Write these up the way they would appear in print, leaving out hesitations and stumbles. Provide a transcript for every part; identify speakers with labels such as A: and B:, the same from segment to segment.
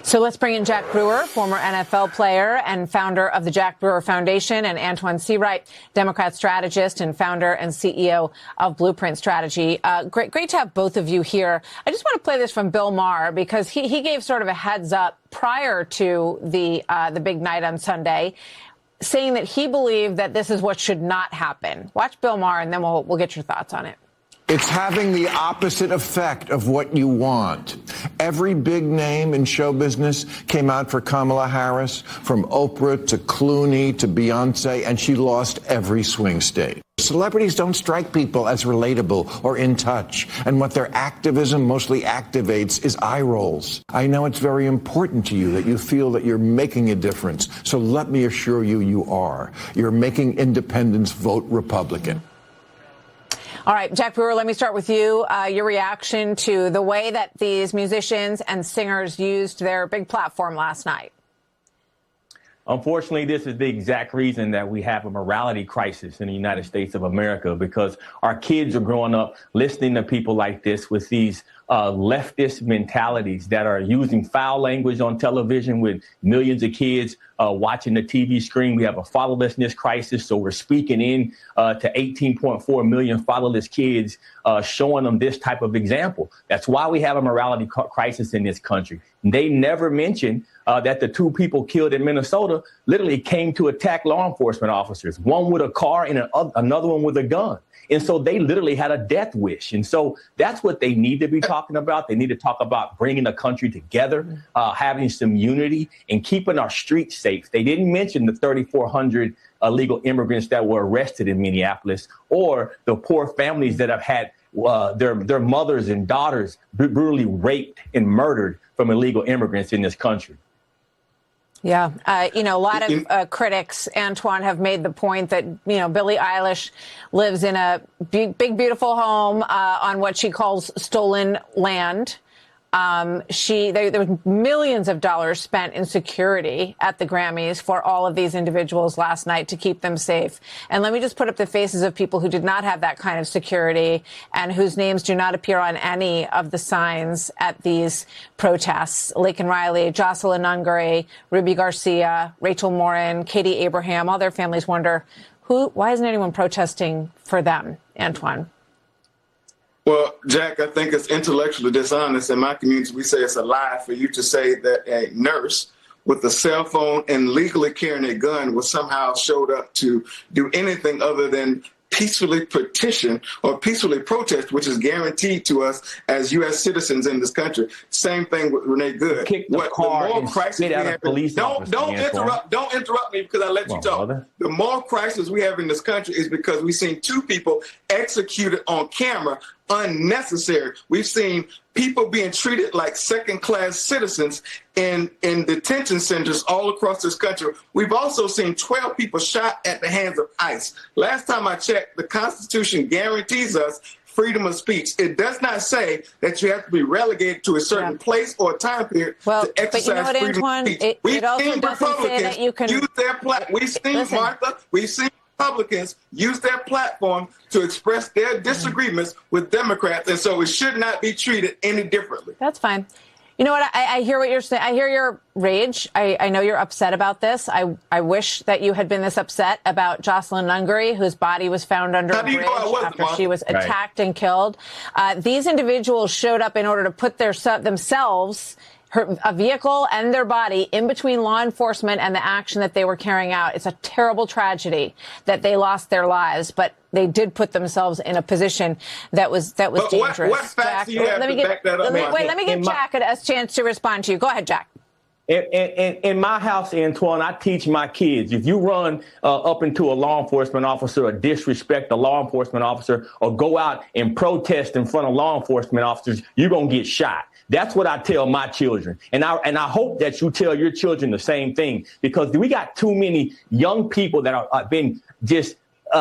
A: So let's bring in Jack Brewer, former NFL player and founder of the Jack Brewer Foundation, and Antoine Seawright, Democrat strategist and founder and CEO of Blueprint Strategy. Great to have both of you here. I just want to play this from Bill Maher because he gave sort of a heads up prior to the big night on Sunday, saying that he believed that this is what should not happen. Watch Bill Maher, and then we'll get your thoughts on it.
B: It's having the opposite effect of what you want. Every big name in show business came out for Kamala Harris, from Oprah to Clooney to Beyonce, and she lost every swing state. Celebrities don't strike people as relatable or in touch, and what their activism mostly activates is eye rolls. I know it's very important to you that you feel that you're making a difference, so let me assure you, you are. You're making independents vote Republican.
A: All right, Jack Brewer, let me start with you. Your reaction to the way that these musicians and singers used their big platform last night.
C: Unfortunately, this is the exact reason that we have a morality crisis in the United States of America, because our kids are growing up listening to people like this with these leftist mentalities that are using foul language on television, with millions of kids watching the TV screen. We have a fatherlessness crisis, so we're speaking in to 18.4 million fatherless kids, showing them this type of example. That's why we have a morality crisis in this country. They never mention that the two people killed in Minnesota literally came to attack law enforcement officers, one with a car and another one with a gun. And so they literally had a death wish. And so that's what they need to be talking about. They need to talk about bringing the country together, having some unity, and keeping our streets safe. They didn't mention the 3,400 illegal immigrants that were arrested in Minneapolis, or the poor families that have had their mothers and daughters brutally raped and murdered from illegal immigrants in this country.
A: Yeah. A lot of critics, Antoine, have made the point that, Billie Eilish lives in a big, beautiful home on what she calls stolen land. There was millions of dollars spent in security at the Grammys for all of these individuals last night to keep them safe. And let me just put up the faces of people who did not have that kind of security and whose names do not appear on any of the signs at these protests. Laken Riley, Jocelyn Nungary, Ruby Garcia, Rachel Morin, Katie Abraham, all their families wonder why isn't anyone protesting for them, Antoine?
D: Well, Jack, I think it's intellectually dishonest. In my community, we say it's a lie for you to say that a nurse with a cell phone and legally carrying a gun was somehow showed up to do anything other than peacefully petition or peacefully protest, which is guaranteed to us as U.S. citizens in this country. Same thing with Renee Good.
C: Kick the car and spit out a police officer.
D: Don't interrupt me because I let you talk. Brother. The moral crisis we have in this country is because we've seen two people executed on camera unnecessary. We've seen people being treated like second-class citizens in detention centers all across this country. We've also seen 12 people shot at the hands of ICE. Last time I checked, the Constitution guarantees us freedom of speech. It does not say that you have to be relegated to a certain place or time period to exercise freedom of speech.
A: It also doesn't say that you can
D: use their platform. We've seen Republicans use their platform to express their disagreements with Democrats, and so it should not be treated any differently.
A: That's fine. You know what? I hear what you're saying. I hear your rage. I know you're upset about this. I wish that you had been this upset about Jocelyn Nungary, whose body was found under a bridge after she was attacked and killed. These individuals showed up in order to put themselves, a vehicle and their body in between law enforcement and the action that they were carrying out. It's a terrible tragedy that they lost their lives, but they did put themselves in a position that was dangerous.
D: What facts do you have to back that up?
A: Let me give Jack a chance to respond to you. Go ahead, Jack.
C: In my house, Antoine, I teach my kids, if you run up into a law enforcement officer or disrespect a law enforcement officer or go out and protest in front of law enforcement officers, you're going to get shot. That's what I tell my children. And I hope that you tell your children the same thing, because we got too many young people that are been just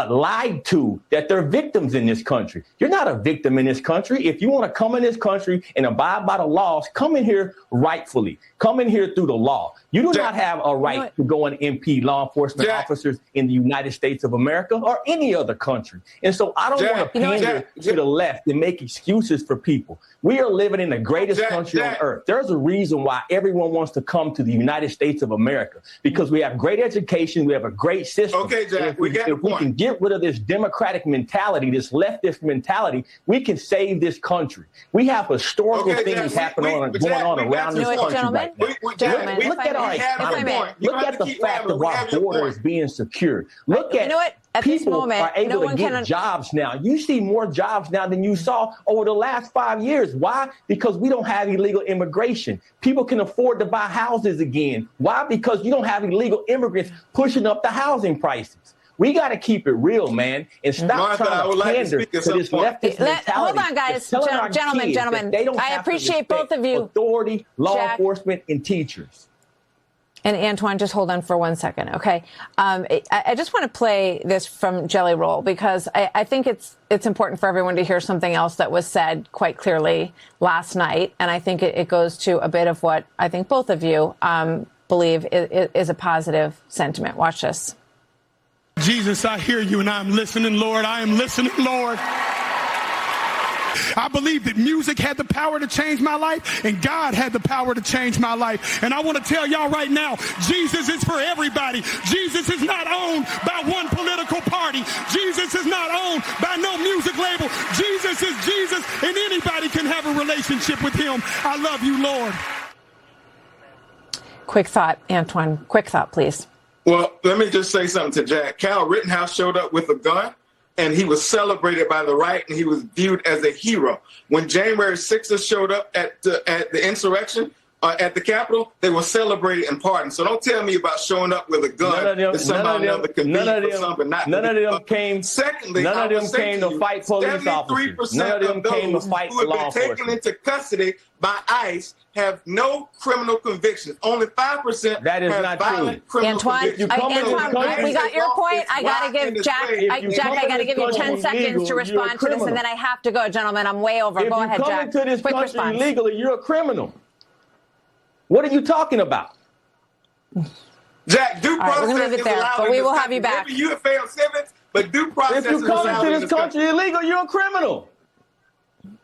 C: lied to, that they're victims in this country. You're not a victim in this country. If you want to come in this country and abide by the laws, come in here rightfully. Come in here through the law. You do not have a right to go and impede law enforcement officers in the United States of America or any other country. And so I don't want to pander to the left and make excuses for people. We are living in the greatest country on earth. There's a reason why everyone wants to come to the United States of America, because we have great education. We have a great system.
D: Okay, Jack,
C: if we can get rid of this democratic mentality, this leftist mentality, we can save this country. We have historical things happening going on around this country right now. Look at our economy. Look at the fact of our border is being secured. Look at people are able to get jobs now. You see more jobs now than you saw over the last 5 years. Why? Because we don't have illegal immigration. People can afford to buy houses again. Why? Because you don't have illegal immigrants pushing up the housing prices. We got to keep it real, man, and stop trying to pander to this leftist mentality.
A: Hold on, guys. Gentlemen. I appreciate both of you.
C: Authority, law enforcement, and teachers.
A: And Antoine, just hold on for 1 second, okay? I just want to play this from Jelly Roll, because I think it's important for everyone to hear something else that was said quite clearly last night, and I think it goes to a bit of what I think both of you believe is a positive sentiment. Watch this.
E: Jesus, I hear you and I'm listening, Lord. I am listening, Lord. I believe that music had the power to change my life and God had the power to change my life. And I want to tell y'all right now, Jesus is for everybody. Jesus is not owned by one political party. Jesus is not owned by no music label. Jesus is Jesus, and anybody can have a relationship with him. I love you, Lord.
A: Quick thought, Antoine. Quick thought, please.
D: Well, let me just say something to Jack. Kyle Rittenhouse showed up with a gun, and he was celebrated by the right, and he was viewed as a hero. When January 6th showed up at the insurrection at the Capitol, they were celebrated and pardoned. So don't tell me about showing up with a gun that somebody else can beat for something.
C: None of them came.
D: Secondly,
C: none of them came to fight police officers. None of them came to fight law enforcement.
D: Who have been taken into custody by ICE have no criminal convictions. Only 5%
C: that is
D: have
C: not
D: violent
C: true.
D: criminal convictions.
A: Antoine, we got your point. I got to give Jack, I got to give you 10 seconds to respond to this, and then I have to go, gentlemen. I'm way over. Go ahead, Jack.
C: If you come into this country illegally, you're a criminal. What are you talking about?
D: Jack, due process
A: we're gonna leave it there, but we will have you back.
D: Maybe you have failed civics, but due process
C: if you come into this country illegal, you're a criminal.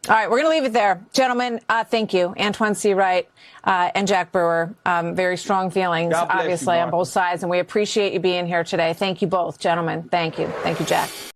A: All right, we're going to leave it there. Gentlemen, thank you. Antoine C. Wright and Jack Brewer. Very strong feelings, obviously, on both sides, and we appreciate you being here today. Thank you both, gentlemen. Thank you. Thank you, Jack.